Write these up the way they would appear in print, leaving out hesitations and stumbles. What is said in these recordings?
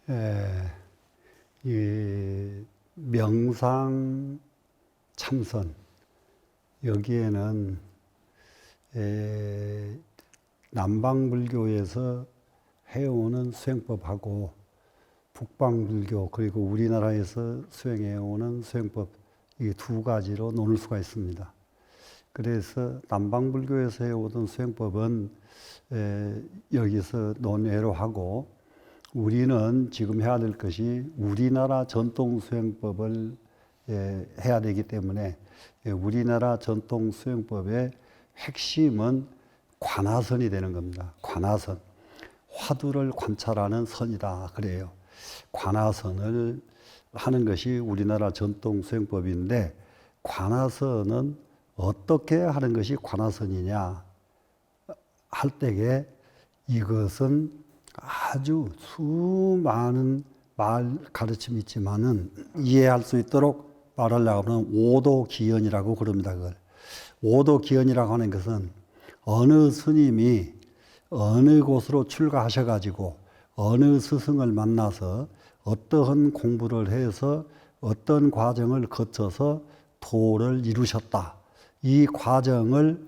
에, 이 명상 참선 여기에는 남방불교에서 해오는 수행법하고 북방불교 그리고 우리나라에서 수행해오는 수행법 이 두 가지로 나눌 수가 있습니다. 그래서 남방불교에서 해오던 수행법은 여기서 논외로 하고 우리는 지금 해야 될 것이 우리나라 전통 수행법을 해야 되기 때문에 우리나라 전통 수행법의 핵심은 관화선이 되는 겁니다. 관화선. 화두를 관찰하는 선이다. 그래요. 관화선을 하는 것이 우리나라 전통 수행법인데 관화선은 어떻게 하는 것이 관화선이냐 할 때에 이것은 아주 수많은 말 가르침이 있지만은 이해할 수 있도록 말하려고 하면 오도기연이라고 그럽니다. 그걸. 오도기연이라고 하는 것은 어느 스님이 어느 곳으로 출가하셔가지고 어느 스승을 만나서 어떠한 공부를 해서 어떤 과정을 거쳐서 도를 이루셨다. 이 과정을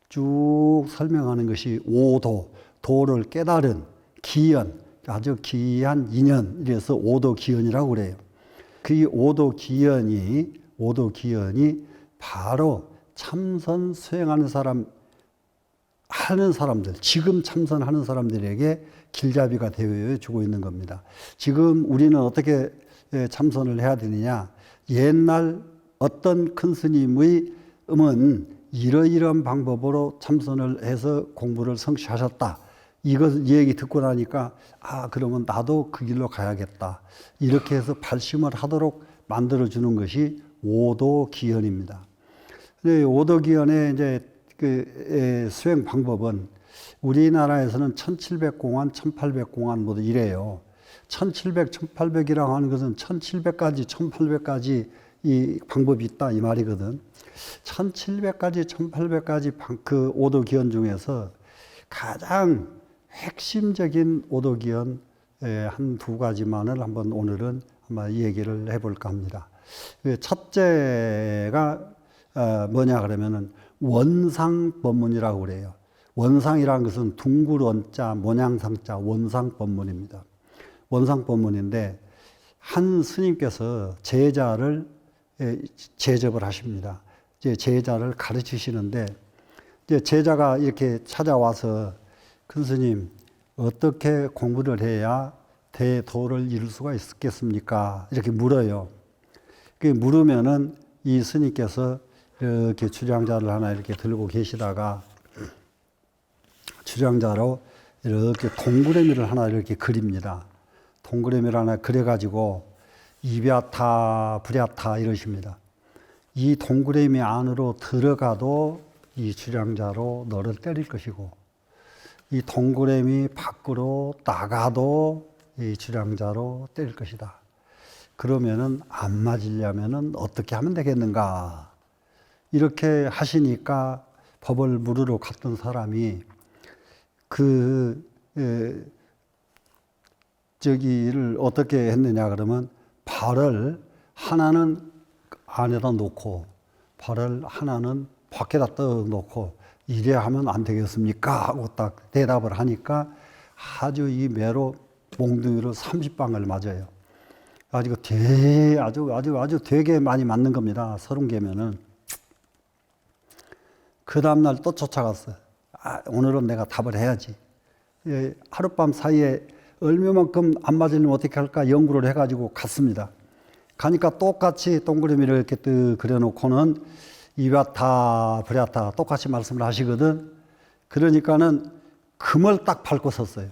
쭉 설명하는 것이 오도, 도를 깨달은 기연, 아주 귀한 인연, 이래서 오도기연이라고 그래요. 그 오도기연이 바로 참선 수행하는 사람들, 지금 참선하는 사람들에게 길잡이가 되어 주고 있는 겁니다. 지금 우리는 어떻게 참선을 해야 되느냐? 옛날 어떤 큰 스님의 이러이러한 방법으로 참선을 해서 공부를 성취하셨다. 이 얘기 듣고 나니까 그러면 나도 그 길로 가야겠다. 이렇게 해서 발심을 하도록 만들어주는 것이 오도기연입니다. 오도기연의 이제 그 수행 방법은 우리나라에서는 1700공안, 1800공안 모두 이래요. 1700, 1800이라고 하는 것은 1700가지, 1800가지 이 방법이 있다 이 말이거든. 1700가지, 1800가지 그 오도기연 중에서 가장 핵심적인 오도기연 한 두 가지만을 오늘은 한번 얘기를 해볼까 합니다. 첫째가 뭐냐 그러면은 원상법문이라고 그래요. 원상이라는 것은 둥글 원자, 모양상자, 원상법문입니다. 원상법문인데 한 스님께서 제자를 제접을 하십니다. 제자를 가르치시는데 제자가 이렇게 찾아와서 큰 스님 어떻게 공부를 해야 대도를 이룰 수가 있겠습니까? 이렇게 물어요. 그 물으면은 이 스님께서 이렇게 주량자를 하나 이렇게 들고 계시다가 주량자로 이렇게 동그라미를 하나 이렇게 그립니다. 동그라미를 하나 그려가지고 이랴타 불야타 이러십니다. 이 동그라미 안으로 들어가도 이 주량자로 너를 때릴 것이고 이 동그라미 밖으로 나가도 이 주량자로 때릴 것이다. 그러면은 안 맞으려면은 어떻게 하면 되겠는가? 이렇게 하시니까 법을 물으러 갔던 사람이 저기를 어떻게 했느냐 그러면 발을 하나는 안에다 놓고 발을 하나는 밖에다 떠 놓고 이래야 하면 안 되겠습니까? 하고 딱 대답을 하니까 아주 이 매로 몽둥이로 30방을 맞아요. 아주 되게 많이 맞는 겁니다. 30개면은. 그 다음날 또 쫓아갔어요. 오늘은 내가 답을 해야지. 하룻밤 사이에 얼마만큼 안 맞으려면 어떻게 할까 연구를 해가지고 갔습니다. 가니까 똑같이 동그라미를 이렇게 뜨 그려놓고는 이랴타 불야타 똑같이 말씀을 하시거든. 그러니까는 금을 딱 밟고 섰어요.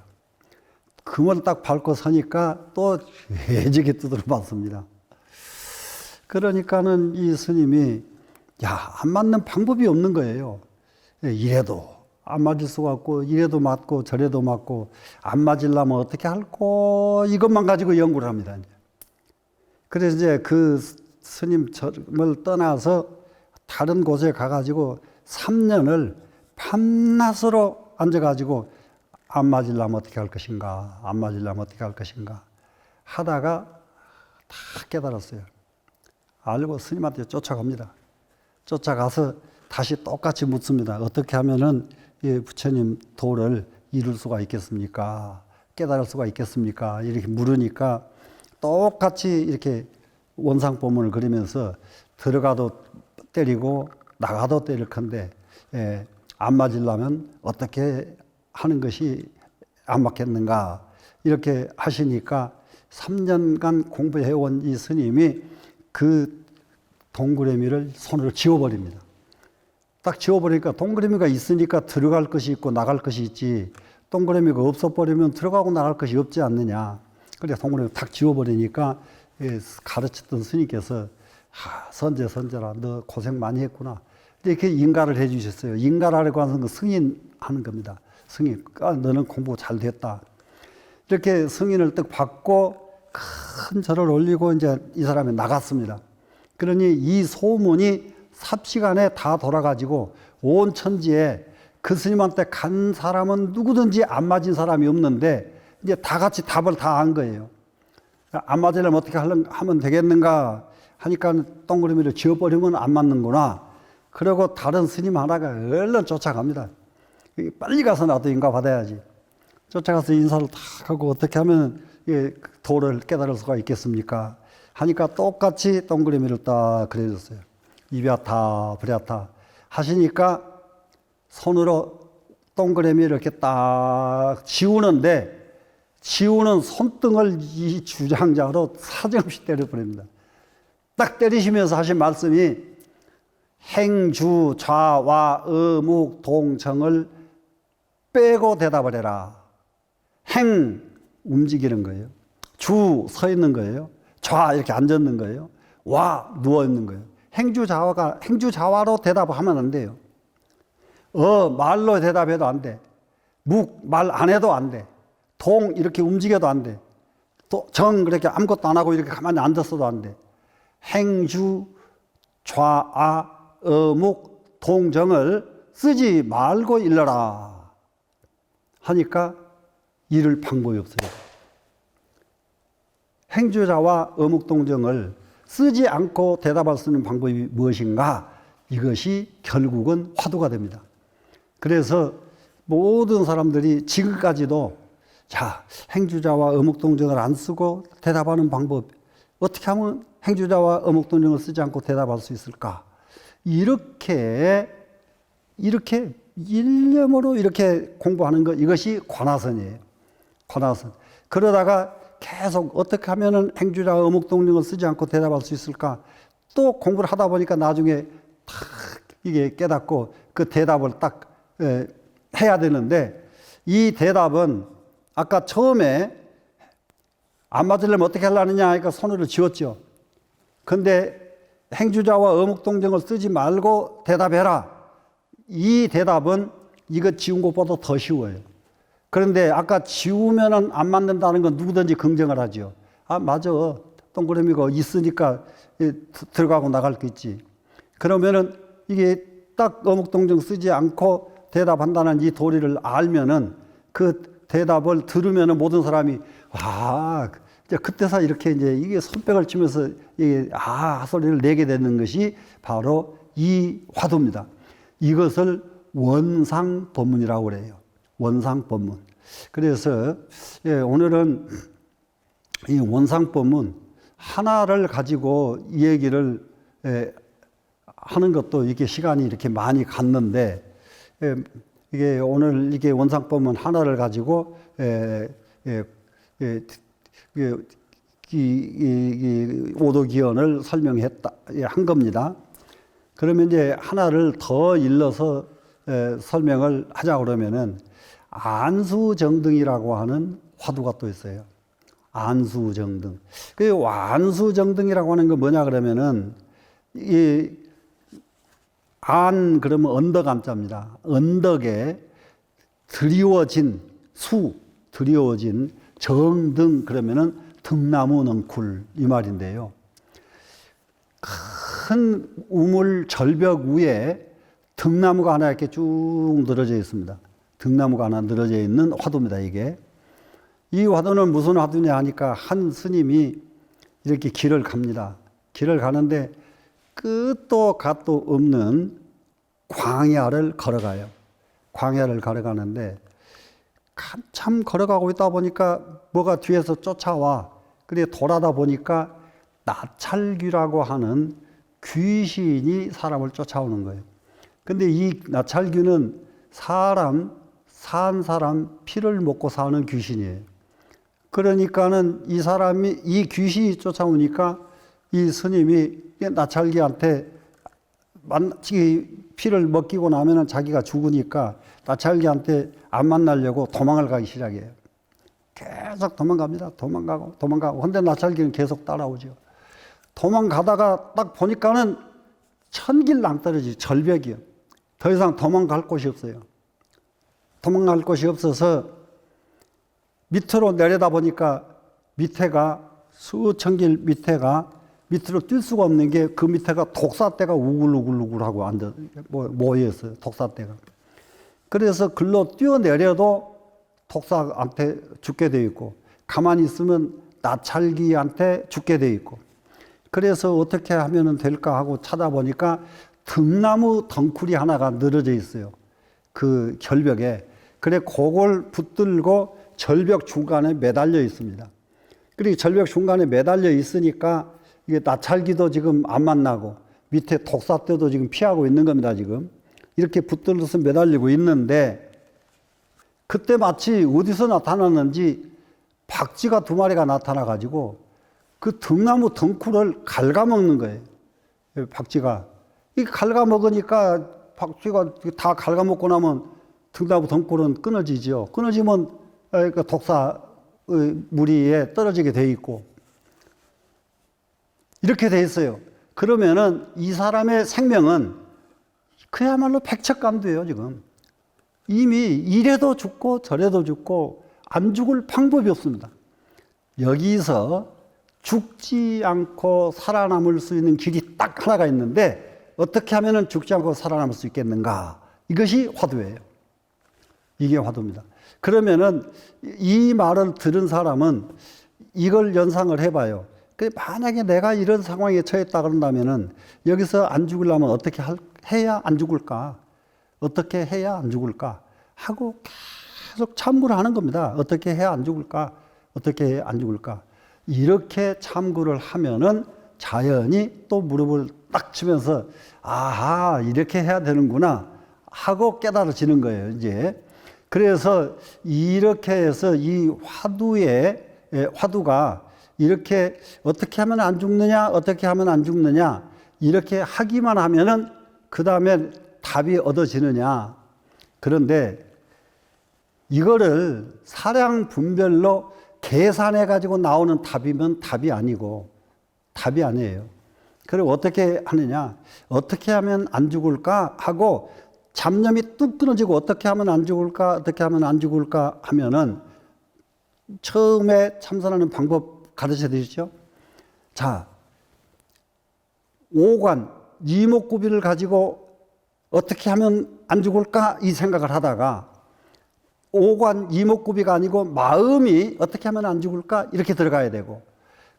금을 딱 밟고 서니까 또 해지게 두드려 맞습니다. 그러니까는 이 스님이 안 맞는 방법이 없는 거예요. 이래도 안 맞을 수가 없고 이래도 맞고 저래도 맞고 안 맞으려면 어떻게 할꼬 이것만 가지고 연구를 합니다. 그래서 이제 그 스님을 떠나서 다른 곳에 가가지고 3년을 밤낮으로 앉아가지고 안 맞으려면 어떻게 할 것인가, 안 맞으려면 어떻게 할 것인가. 하다가 다 깨달았어요. 알고 스님한테 쫓아갑니다. 쫓아가서 다시 똑같이 묻습니다. 어떻게 하면은 부처님 도를 이룰 수가 있겠습니까? 깨달을 수가 있겠습니까? 이렇게 물으니까 똑같이 이렇게 원상법문을 그리면서 들어가도 때리고 나가도 때릴 건데 안 맞으려면 어떻게 하는 것이 안 맞겠는가 이렇게 하시니까 3년간 공부해온 이 스님이 그 동그라미를 손으로 지워버립니다. 딱 지워버리니까 동그라미가 있으니까 들어갈 것이 있고 나갈 것이 있지 동그라미가 없어버리면 들어가고 나갈 것이 없지 않느냐. 그래 동그라미 탁 지워버리니까 가르쳤던 스님께서 선제라 너 고생 많이 했구나. 이렇게 인가를 해 주셨어요. 인가라고 하는 건 승인 하는 겁니다. 승인. 너는 공부 잘 됐다. 이렇게 승인을 딱 받고 큰 절을 올리고 이제 이 사람이 나갔습니다. 그러니 이 소문이 삽시간에 다 돌아가지고 온 천지에 그 스님한테 간 사람은 누구든지 안 맞은 사람이 없는데 이제 다 같이 답을 다 한 거예요. 안 맞으려면 어떻게 하면 되겠는가 하니까 동그라미를 지워버리면 안 맞는구나. 그리고 다른 스님 하나가 얼른 쫓아갑니다. 빨리 가서 나도 인가 받아야지. 쫓아가서 인사를 탁 하고 어떻게 하면 도를 깨달을 수가 있겠습니까? 하니까 똑같이 동그라미를 딱 그려줬어요. 이랴타 브랴타 하시니까 손으로 동그라미 이렇게 딱 지우는데 지우는 손등을 이 주장자로 사정없이 때려버립니다. 딱 때리시면서 하신 말씀이 행주 좌와 어묵 동청을 빼고 대답을 해라. 행 움직이는 거예요. 주 서 있는 거예요. 좌 이렇게 앉아 있는 거예요. 와 누워 있는 거예요. 행주좌와로 대답하면 안 돼요. 말로 대답해도 안 돼. 묵 말 안 해도 안 돼. 동 이렇게 움직여도 안 돼. 정 그렇게 아무것도 안 하고 이렇게 가만히 앉았어도 안 돼. 행주 좌아 어묵 동정을 쓰지 말고 일러라 하니까 이를 방법이 없어요. 행주자와 어묵동정을 쓰지 않고 대답할 수 있는 방법이 무엇인가? 이것이 결국은 화두가 됩니다. 그래서 모든 사람들이 지금까지도 자, 행주자와 어묵동정을 안 쓰고 대답하는 방법 어떻게 하면 행주자와 어묵동정을 쓰지 않고 대답할 수 있을까? 이렇게 일념으로 이렇게 공부하는 것 이것이 관화선이에요. 관화선. 그러다가 계속 어떻게 하면 행주자 어묵동정을 쓰지 않고 대답할 수 있을까? 또 공부를 하다 보니까 나중에 탁 이게 깨닫고 그 대답을 딱 해야 되는데 이 대답은 아까 처음에 안 맞으려면 어떻게 하려느냐 하니까 손으로 지웠죠. 근데 행주자와 어묵동정을 쓰지 말고 대답해라. 이 대답은 이거 지운 것보다 더 쉬워요. 그런데 아까 지우면은 안 맞는다는 건 누구든지 긍정을 하죠. 아, 맞아. 동그라미가 있으니까 들어가고 나갈 게 있지. 그러면은 이게 딱 어묵동정 쓰지 않고 대답한다는 이 도리를 알면은 그 대답을 들으면은 모든 사람이 이제 그때서 이렇게 이제 이게 손뼉을 치면서 이게 소리를 내게 되는 것이 바로 이 화두입니다. 이것을 원상법문이라고 그래요. 원상법문. 그래서 오늘은 이 원상법문 하나를 가지고 이 얘기를 하는 것도 이게 시간이 이렇게 많이 갔는데 이게 오늘 이게 원상법문 하나를 가지고 오도기원을 한 겁니다. 그러면 이제 하나를 더 일러서 설명을 하자 그러면은 안수정등이라고 하는 화두가 또 있어요. 안수정등. 그 안수정등이라고 하는 건 뭐냐 그러면은 안 그러면 언덕 암자입니다. 언덕에 드리워진 드리워진 정등 그러면은 등나무 넝쿨 이 말인데요. 큰 우물 절벽 위에 등나무가 하나 이렇게 쭉 늘어져 있습니다. 등나무가 하나 늘어져 있는 화두입니다, 이게. 이 화두는 무슨 화두냐 하니까 한 스님이 이렇게 길을 갑니다. 길을 가는데 끝도 갓도 없는 광야를 걸어가요. 광야를 걸어가는데 한참 걸어가고 있다 보니까 뭐가 뒤에서 쫓아와. 그래 돌아다 보니까 나찰귀라고 하는 귀신이 사람을 쫓아오는 거예요. 근데 이 나찰귀는 산 사람 피를 먹고 사는 귀신이에요. 그러니까는 이 사람이, 이 귀신이 쫓아오니까 이 스님이 나찰귀한테 피를 먹이고 나면은 자기가 죽으니까 나찰귀한테 안 만나려고 도망을 가기 시작해요. 계속 도망갑니다. 도망가고. 근데 나찰귀는 계속 따라오죠. 도망가다가 딱 보니까는 천길 낭떠러지 절벽이요. 더 이상 도망갈 곳이 없어요. 도망갈 곳이 없어서 밑으로 내려다 보니까 밑에가 수천 길 밑에가 밑으로 뛸 수가 없는 게 그 밑에가 독사떼가 우글우글우글하고 모여 있어요. 독사떼가. 그래서 글로 뛰어내려도 독사한테 죽게 돼 있고 가만히 있으면 나찰귀한테 죽게 돼 있고 그래서 어떻게 하면 될까 하고 찾아보니까 등나무 덩쿨이 하나가 늘어져 있어요. 그 절벽에. 그래 그걸 붙들고 절벽 중간에 매달려 있습니다. 그리고 절벽 중간에 매달려 있으니까 이게 나찰귀도 지금 안 만나고 밑에 독사떼도 지금 피하고 있는 겁니다. 지금 이렇게 붙들려서 매달리고 있는데 그때 마치 어디서 나타났는지 박쥐가 2마리가 나타나 가지고 그 등나무 덩쿨을 갉아먹는 거예요. 박쥐가. 이 갉아먹으니까 박쥐가 다 갉아먹고 나면 등나무 덩쿨은 끊어지죠. 끊어지면 그 독사 무리에 떨어지게 돼 있고 이렇게 돼 있어요. 그러면은 이 사람의 생명은 그야말로 백척간두예요, 지금. 이미 이래도 죽고 저래도 죽고 안 죽을 방법이 없습니다. 여기서 죽지 않고 살아남을 수 있는 길이 딱 하나가 있는데 어떻게 하면 죽지 않고 살아남을 수 있겠는가? 이것이 화두예요. 이게 화두입니다. 그러면은 이 말을 들은 사람은 이걸 연상을 해봐요. 만약에 내가 이런 상황에 처했다 그런다면은 여기서 안 죽으려면 어떻게 해야 안 죽을까? 어떻게 해야 안 죽을까? 하고 계속 참고를 하는 겁니다. 어떻게 해야 안 죽을까? 어떻게 해야 안 죽을까? 이렇게 참고를 하면은 자연히 또 무릎을 딱 치면서 아하, 이렇게 해야 되는구나 하고 깨달아지는 거예요, 이제. 그래서 이렇게 해서 이 화두가 이렇게 어떻게 하면 안 죽느냐, 어떻게 하면 안 죽느냐, 이렇게 하기만 하면은 그 다음에 답이 얻어지느냐. 그런데 이거를 사량 분별로 계산해 가지고 나오는 답이면 답이 아니고 답이 아니에요. 그리고 어떻게 하느냐, 어떻게 하면 안 죽을까 하고 잡념이 뚝 끊어지고 어떻게 하면 안 죽을까, 어떻게 하면 안 죽을까 하면은 처음에 참선하는 방법 가르쳐 드리죠. 자, 오관, 이목구비를 가지고 어떻게 하면 안 죽을까 이 생각을 하다가 오관, 이목구비가 아니고 마음이 어떻게 하면 안 죽을까 이렇게 들어가야 되고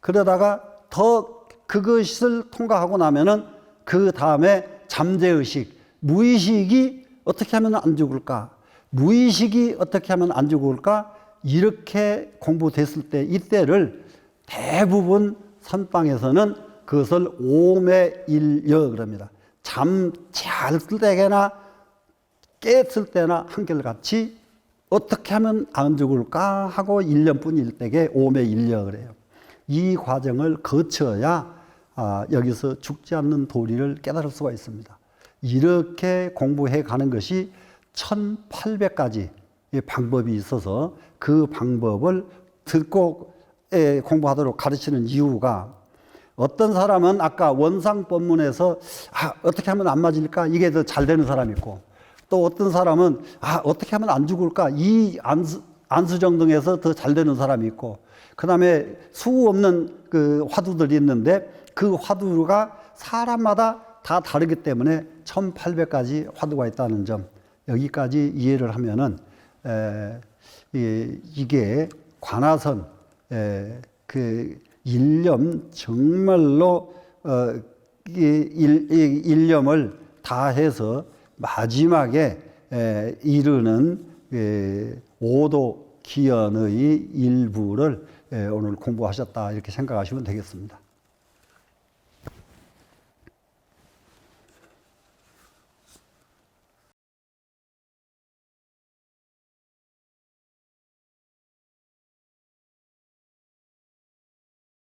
그러다가 더 그것을 통과하고 나면은 그 다음에 잠재의식, 무의식이 어떻게 하면 안 죽을까, 무의식이 어떻게 하면 안 죽을까 이렇게 공부됐을 때 이때를 대부분 선방에서는 그것을 오매일여 그럽니다. 잠 잘 때나 깼을 때나 한결같이 어떻게 하면 안 죽을까 하고 1년뿐일 때게 오매일여 그래요. 이 과정을 거쳐야 여기서 죽지 않는 도리를 깨달을 수가 있습니다. 이렇게 공부해 가는 것이 1800가지 방법이 있어서 그 방법을 듣고 공부하도록 가르치는 이유가 어떤 사람은 아까 원상법문에서 어떻게 하면 안 맞을까 이게 더 잘 되는 사람이 있고 또 어떤 사람은 어떻게 하면 안 죽을까 이 안수정등에서 더 잘 되는 사람이 있고 그 다음에 수 없는 그 화두들이 있는데 그 화두가 사람마다 다 다르기 때문에 1800가지 화두가 있다는 점 여기까지 이해를 하면은 이게 관아선 그 일념 정말로 이 일념을 다해서 마지막에 이르는 오도 기연의 일부를 오늘 공부하셨다 이렇게 생각하시면 되겠습니다.